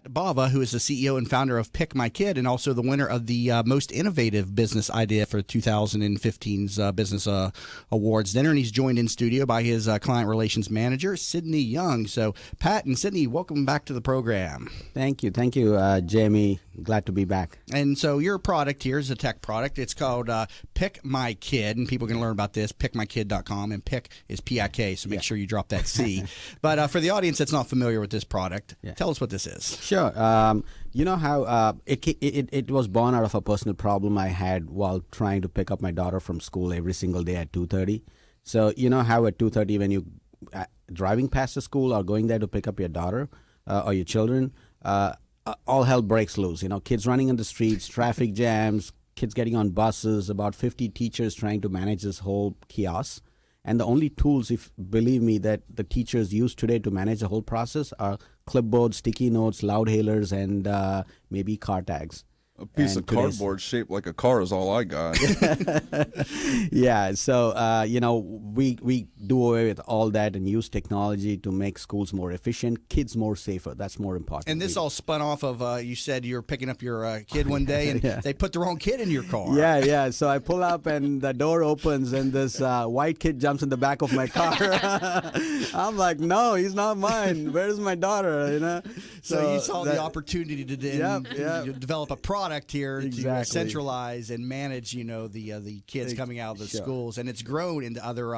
Bava, who is the CEO and founder of PikMyKid and also the winner of the most innovative business idea for 2015's Business Awards dinner. And he's joined in studio by his client relations manager, Sydney Young. So, Pat and Sydney, welcome back to the program. Thank you, Jamie. Glad to be back. And so your product here is a tech product. It's called PikMyKid, and people can learn about this, PikMyKid.com, and Pik is P-I-K, so make sure you drop that C. But for the audience that's not familiar with this product, tell us what this is. Sure. You know how it was born out of a personal problem I had while trying to pick up my daughter from school every single day at 2:30. So you know how at 2:30 when you driving past the school or going there to pick up your daughter or your children, all hell breaks loose. You know, kids running in the streets, traffic jams, kids getting on buses, about 50 teachers trying to manage this whole chaos. And the only tools, believe me, that the teachers use today to manage the whole process are clipboards, sticky notes, loud hailers, and maybe car tags. A piece of cardboard shaped like a car is all I got. Yeah, so, we do away with all that and use technology to make schools more efficient, kids more safer. That's more important. And this all spun off of, you said you were picking up your kid one day and they put the wrong kid in your car. Yeah. So I pull up and the door opens and this white kid jumps in the back of my car. I'm like, no, he's not mine. Where's my daughter? You know. So you saw the opportunity to develop a product here to centralize and manage, the kids coming out of the schools, and it's grown into other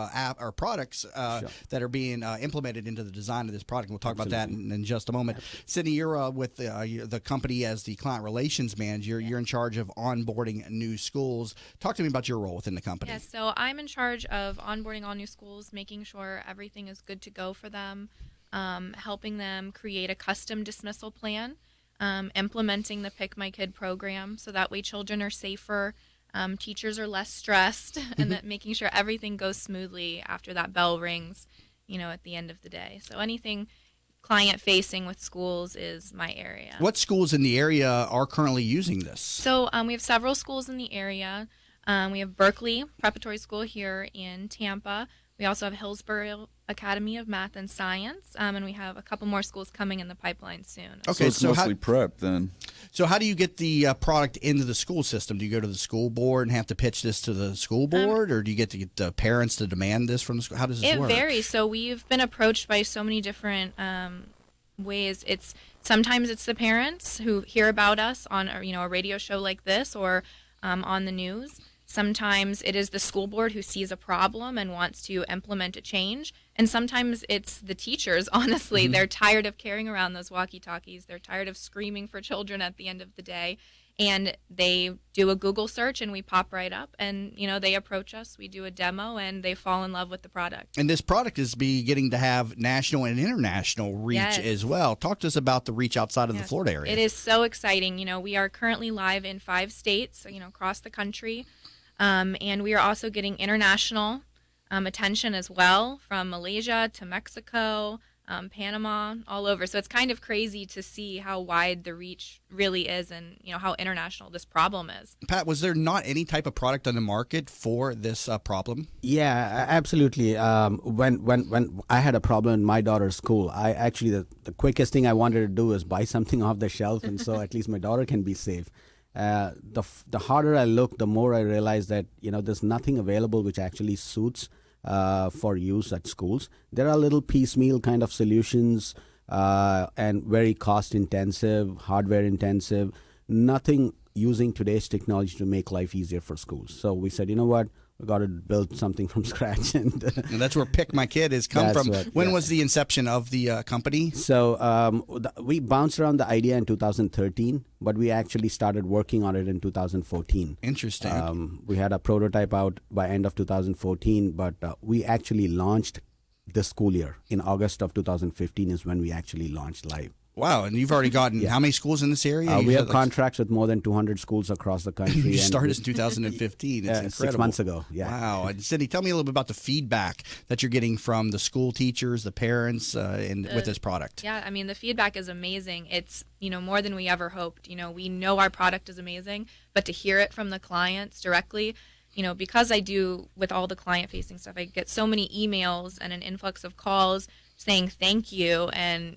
products that are being implemented into the design of this product. And we'll talk about that in just a moment. Sydney, you're with the company as the client relations manager. You're in charge of onboarding new schools. Talk to me about your role within the company. Yes, so I'm in charge of onboarding all new schools, making sure everything is good to go for them, helping them create a custom dismissal plan. Implementing the PikMyKid program so that way children are safer, teachers are less stressed, and that making sure everything goes smoothly after that bell rings, at the end of the day. So anything client-facing with schools is my area. What schools in the area are currently using this? So we have several schools in the area. We have Berkeley Preparatory School here in Tampa. We also have Hillsborough Academy of Math and Science, and we have a couple more schools coming in the pipeline soon. Okay, so it's mostly prep then. So how do you get the product into the school system? Do you go to the school board and have to pitch this to the school board, or do you get to get the parents to demand this from the school? How does this work? It varies. So we've been approached by so many different ways. Sometimes it's the parents who hear about us on a radio show like this or on the news. Sometimes it is the school board who sees a problem and wants to implement a change. And sometimes it's the teachers, honestly. They're tired of carrying around those walkie-talkies. They're tired of screaming for children at the end of the day. And they do a Google search and we pop right up and, they approach us. We do a demo and they fall in love with the product. And this product is beginning to have national and international reach as well. Talk to us about the reach outside of the Florida area. It is so exciting. We are currently live in 5 states, across the country. And we are also getting international attention as well, from Malaysia to Mexico, Panama, all over. So it's kind of crazy to see how wide the reach really is and, how international this problem is. Pat, was there not any type of product on the market for this problem? Yeah, absolutely. When I had a problem in my daughter's school, the quickest thing I wanted to do is buy something off the shelf, and so at least my daughter can be safe. The harder I look, the more I realize that there's nothing available which actually suits for use at schools. There are little piecemeal kind of solutions and very cost intensive, hardware intensive. Nothing using today's technology to make life easier for schools. So we said, you know what? We got to build something from scratch, and that's where PikMyKid has come from. When was the inception of the company? So we bounced around the idea in 2013, but we actually started working on it in 2014. Interesting. We had a prototype out by end of 2014, but we actually launched this school year. In August of 2015 is when we actually launched live. Wow, and you've already gotten how many schools in this area? We have contracts with more than 200 schools across the country. You started in 2015. It's incredible. 6 months ago, Wow. And Sydney, tell me a little bit about the feedback that you're getting from the school teachers, the parents, with this product. Yeah, the feedback is amazing. It's, more than we ever hoped. We know our product is amazing, but to hear it from the clients directly, because I do with all the client-facing stuff, I get so many emails and an influx of calls saying thank you, and,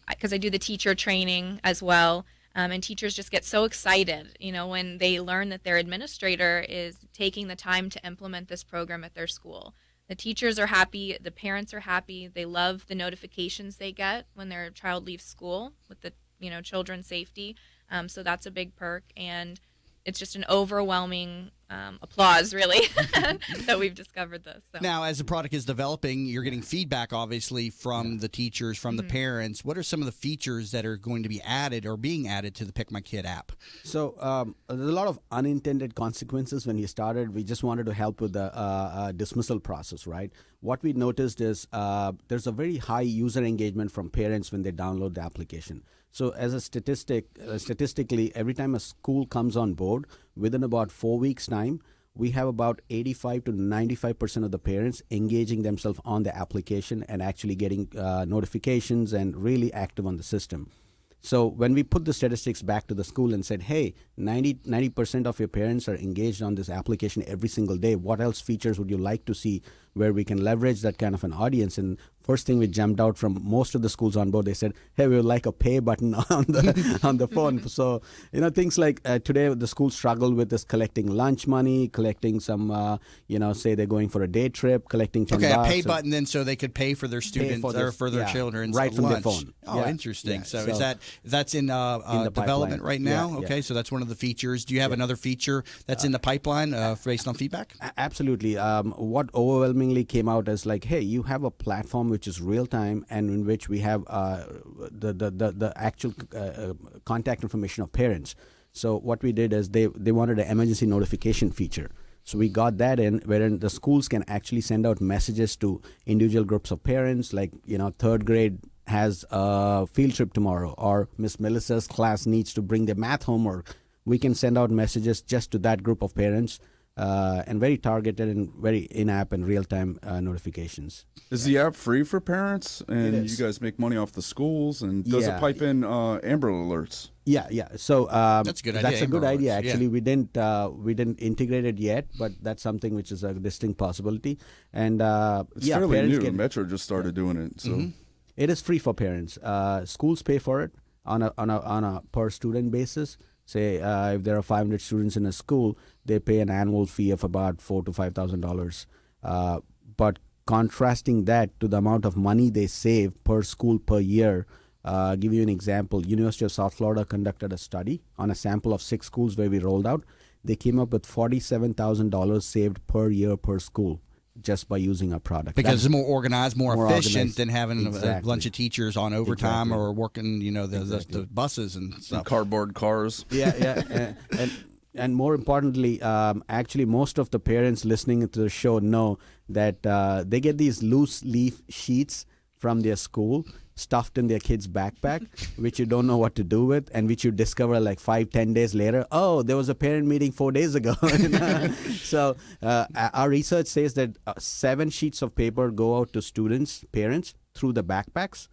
because I do the teacher training as well. And teachers just get so excited, when they learn that their administrator is taking the time to implement this program at their school. The teachers are happy, the parents are happy, they love the notifications they get when their child leaves school with the, children's safety. So that's a big perk, and it's just an overwhelming applause, really, that we've discovered this. So. Now, as the product is developing, you're getting feedback, obviously, from the teachers, from the parents. What are some of the features that are going to be added or being added to the PikMyKid app? So there's a lot of unintended consequences when you started. We just wanted to help with the dismissal process, right? What we noticed is there's a very high user engagement from parents when they download the application. So as a statistically, every time a school comes on board, within about 4 weeks' time, we have about 85 to 95% of the parents engaging themselves on the application and actually getting notifications and really active on the system. So when we put the statistics back to the school and said, hey, 90% of your parents are engaged on this application every single day, what else features would you like to see where we can leverage that kind of an audience? And first thing we jumped out from most of the schools on board, they said, hey, we would like a pay button on the phone. So, things like today the schools struggle with this collecting lunch money, collecting some, say they're going for a day trip, collecting $10. Okay, a pay button then so they could pay for their students or for their children's right from lunch. their phone. Oh, interesting. So is that's in development right now? Okay, so that's one of the features. Do you have another feature that's in the pipeline based on feedback? Absolutely. What overwhelmingly came out as like, hey, you have a platform which is real time and in which we have the actual contact information of parents. So what we did is they wanted an emergency notification feature. So we got that in, wherein the schools can actually send out messages to individual groups of parents, like, third grade has a field trip tomorrow, or Miss Melissa's class needs to bring their math homework. We can send out messages just to that group of parents, and very targeted and very in-app and real-time notifications. Is the app free for parents? And you guys make money off the schools? And does it pipe in Amber Alerts? Yeah. So that's a good idea. That's a good idea. Actually, we didn't integrate it yet, but that's something which is a distinct possibility. And it's fairly new. Metro just started doing it, so it is free for parents. Schools pay for it on a per student basis. Say if there are 500 students in a school, they pay an annual fee of about $4,000 to $5,000. But contrasting that to the amount of money they save per school per year. Give you an example. University of South Florida conducted a study on a sample of 6 schools where we rolled out. They came up with $47,000 saved per year per school just by using our product. Because it's more organized, more efficient than having a bunch of teachers on overtime or working, the buses and stuff. And cardboard cars. Yeah. And more importantly, actually, most of the parents listening to the show know that they get these loose leaf sheets from their school stuffed in their kid's backpack, which you don't know what to do with, and which you discover like 5-10 days later. Oh, there was a parent meeting 4 days ago. So our research says that 7 sheets of paper go out to students, parents, through the backpacks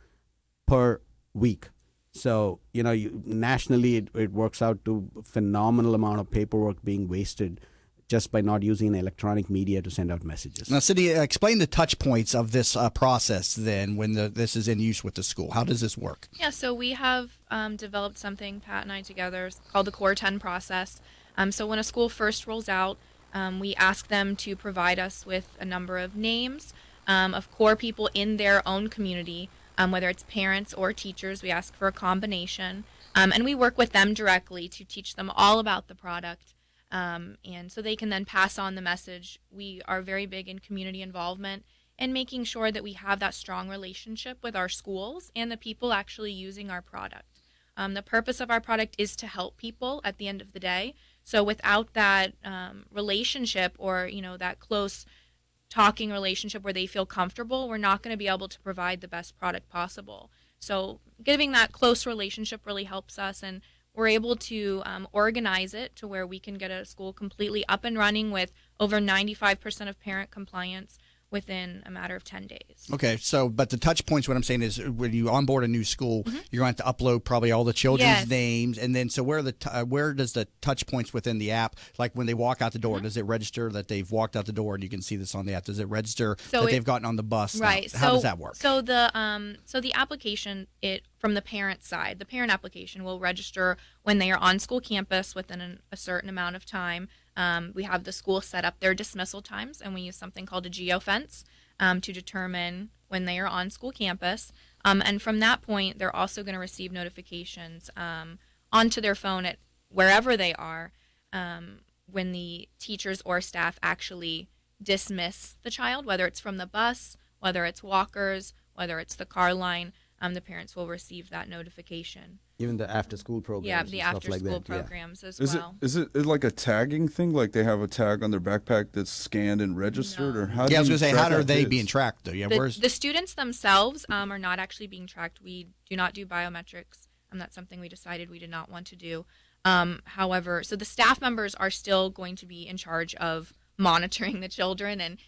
per week. So, nationally, it works out to a phenomenal amount of paperwork being wasted just by not using electronic media to send out messages. Now, Cindy, explain the touch points of this process then when this is in use with the school. How does this work? Yeah, so we have developed something, Pat and I together, called the Core 10 process. So when a school first rolls out, we ask them to provide us with a number of names of core people in their own community, whether it's parents or teachers. We ask for a combination. And we work with them directly to teach them all about the product. And so they can then pass on the message. We are very big in community involvement and making sure that we have that strong relationship with our schools and the people actually using our product. The purpose of our product is to help people at the end of the day. So without that relationship or, that close talking relationship where they feel comfortable, we're not going to be able to provide the best product possible. So giving that close relationship really helps us, and we're able to organize it to where we can get a school completely up and running with over 95% of parent compliance. within a matter of 10 days. Okay, so but the touch points, what I'm saying is when you onboard a new school, you're going to have to upload probably all the children's names, and then so where does the touch points within the app, like when they walk out the door, does it register that they've walked out the door, and you can see this on the app? Does it register that they've gotten on the bus? Right. How does that work? So the application, from the parent side, the parent application will register when they are on school campus within a certain amount of time. We have the school set up their dismissal times, and we use something called a geofence to determine when they are on school campus. And from that point, they're also going to receive notifications onto their phone at wherever they are when the teachers or staff actually dismiss the child, whether it's from the bus, whether it's walkers, whether it's the car line. The parents will receive that notification. Even the after-school programs. Yeah, the after-school like programs as well. Is it like a tagging thing? Like they have a tag on their backpack that's scanned and registered? Or how I was going to say, how are they being tracked, though? Yeah, the students themselves are not actually being tracked. We do not do biometrics. That's something we decided we did not want to do. However, so the staff members are still going to be in charge of monitoring the children and,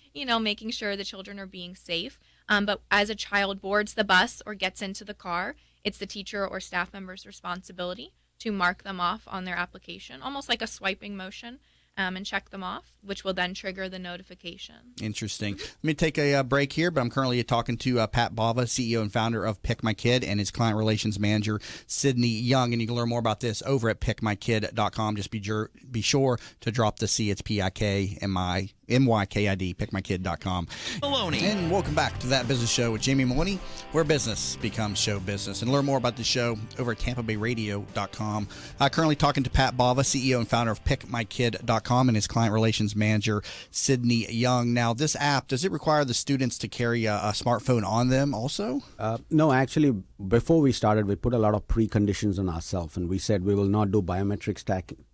making sure the children are being safe. But as a child boards the bus or gets into the car, it's the teacher or staff member's responsibility to mark them off on their application, almost like a swiping motion, and check them off, which will then trigger the notification. Interesting. Let me take a break here, but I'm currently talking to Pat Bava, CEO and founder of PikMyKid, and his client relations manager, Sydney Young. And you can learn more about this over at PikMyKid.com. Just be sure to drop the C. It's PIKMYKID, PikMyKid.com. Maloney. And welcome back to That Business Show with Jamie Maloney, where business becomes show business. And learn more about the show over at TampaBayRadio.com. Currently talking to Pat Bava, CEO and founder of PikMyKid.com, and his client relations manager, Sydney Young. Now, this app, does it require the students to carry a smartphone on them also? No, actually, before we started, we put a lot of preconditions on ourselves, and we said we will not do biometrics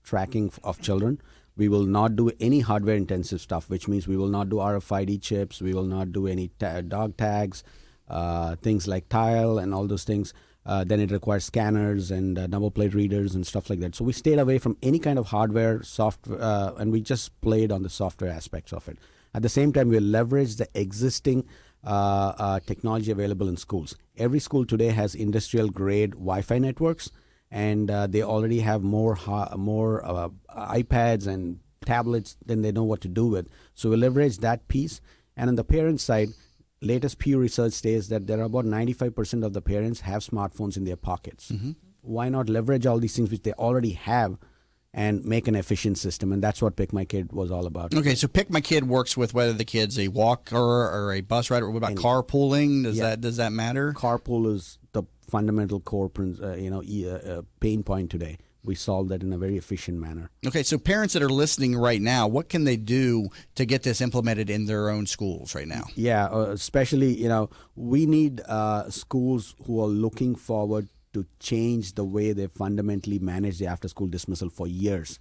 tracking of children. We will not do any hardware-intensive stuff, which means we will not do RFID chips. We will not do any dog tags, things like tile and all those things. Then it requires scanners and number plate readers and stuff like that. So we stayed away from any kind of hardware, software, and we just played on the software aspects of it. At the same time, we leverage the existing technology available in schools. Every school today has industrial-grade Wi-Fi networks, and they already have more iPads and tablets than they know what to do with. So we leverage that piece. And on the parent side, latest Pew research states that there are about 95% of the parents have smartphones in their pockets. Mm-hmm. Why not leverage all these things which they already have and make an efficient system? And that's what PikMyKid was all about. Okay, so PikMyKid works with whether the kid's a walker or a bus rider. What about carpooling? Does that matter? Carpool is the fundamental core pain point today. We solve that in a very efficient manner. Okay, so parents that are listening right now, what can they do to get this implemented in their own schools right now? Yeah, especially, we need schools who are looking forward to change the way they fundamentally manage the after-school dismissal for years.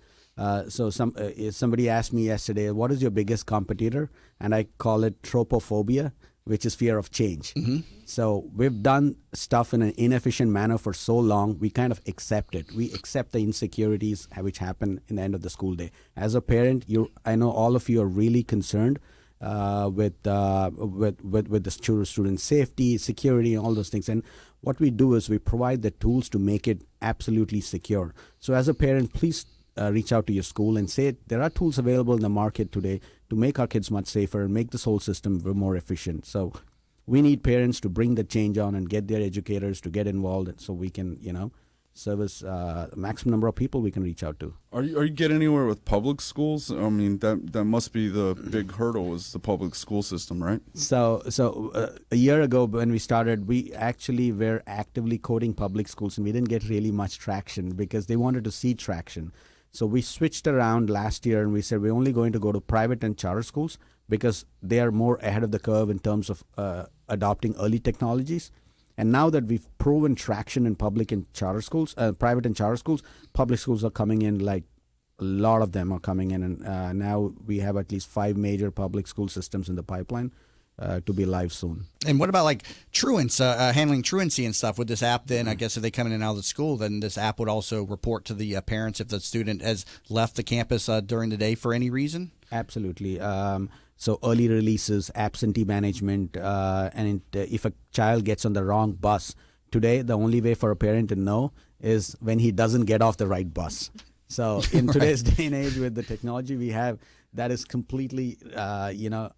So somebody asked me yesterday, what is your biggest competitor? And I call it tropophobia, which is fear of change. Mm-hmm. So we've done stuff in an inefficient manner for so long, we kind of accept it. We accept the insecurities which happen in the end of the school day. As a parent, I know all of you are really concerned with the student safety, security, and all those things. And what we do is we provide the tools to make it absolutely secure. So as a parent, please reach out to your school and say there are tools available in the market today to make our kids much safer and make this whole system more efficient. So we need parents to bring the change on and get their educators to get involved so we can, service the maximum number of people we can reach out to. Are you getting anywhere with public schools? I mean, that must be the big hurdle is the public school system, right? So a year ago when we started, we actually were actively coding public schools, and we didn't get really much traction because they wanted to see traction. So we switched around last year and we said we're only going to go to private and charter schools because they are more ahead of the curve in terms of adopting early technologies. And now that we've proven traction in public and charter schools, private and charter schools, public schools are coming in, like a lot of them are coming in. And now we have at least 5 major public school systems in the pipeline to be live soon. And what about like truants, handling truancy and stuff with this app? Then I guess if they come in and out of the school, then this app would also report to the parents if the student has left the campus during the day for any reason? Absolutely. So early releases, absentee management, and if a child gets on the wrong bus, today the only way for a parent to know is when he doesn't get off the right bus. So in today's day and age with the technology we have, that is completely,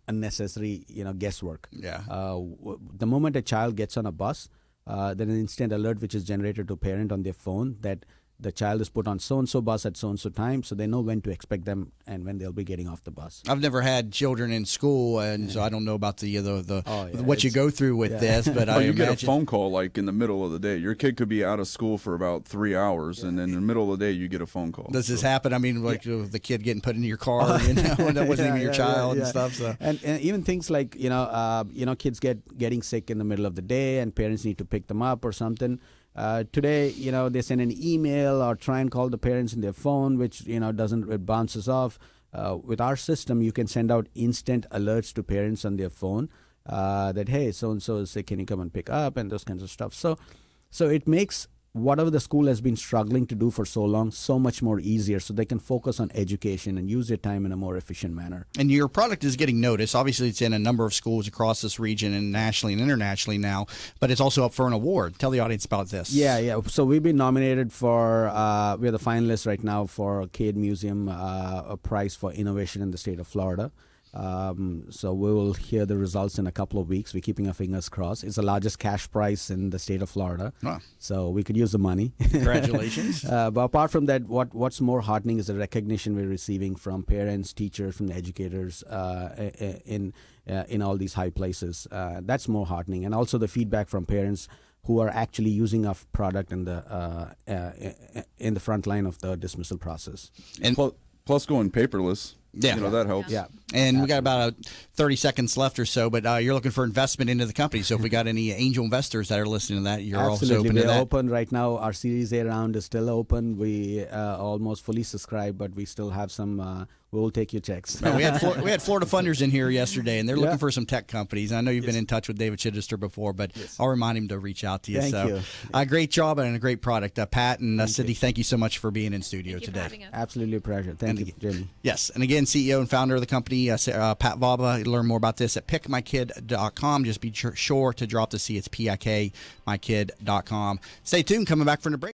unnecessary, guesswork. Yeah. The moment a child gets on a bus, then an instant alert which is generated to parent on their phone that the child is put on so-and-so bus at so-and-so time, so they know when to expect them and when they'll be getting off the bus. I've never had children in school, and so I don't know about what you go through with this. But you get a phone call like in the middle of the day. Your kid could be out of school for about 3 hours, and then in the middle of the day you get a phone call. Does this happen? I mean, like the kid getting put into your car, that wasn't even your child and stuff. So and even things like kids getting sick in the middle of the day, and parents need to pick them up or something. Today, they send an email or try and call the parents in their phone, which, it bounces off. With our system, you can send out instant alerts to parents on their phone that, hey, so-and-so is sick, can you come and pick up, and those kinds of stuff. So it makes whatever the school has been struggling to do for so long so much more easier, so they can focus on education and use their time in a more efficient manner. And your product is getting noticed. Obviously, it's in a number of schools across this region and nationally and internationally now, but it's also up for an award. Tell the audience about this. Yeah. So we've been nominated for, we're the finalists right now for Cade Museum, a prize for innovation in the state of Florida. So we will hear the results in a couple of weeks. We're keeping our fingers crossed. It's the largest cash prize in the state of Florida. Wow. So we could use the money. Congratulations. But apart from that, what's more heartening is the recognition we're receiving from parents, teachers, from the educators in all these high places. That's more heartening. And also the feedback from parents who are actually using our product in the front line of the dismissal process. And plus going paperless. Yeah. That helps. Yeah. And we got about 30 seconds left or so, but you're looking for investment into the company. So if we got any angel investors that are listening to that, you're Absolutely. also open to that. We're open right now. Our Series A round is still open. We almost fully subscribed, but we still have some. We will take your checks. We had Florida funders in here yesterday, and they're looking for some tech companies. I know you've been in touch with David Chittister before, but I'll remind him to reach out to you. Thank you. Great job and a great product. Pat and Cindy, thank you so much for being in studio today. Absolutely a pleasure. Thank you, Jamie. Yes, and again, CEO and founder of the company, Pat Vaba. You learn more about this at PikMyKid.com. Just be sure to drop the C. It's PikMyKid.com. Stay tuned. Coming back from the break.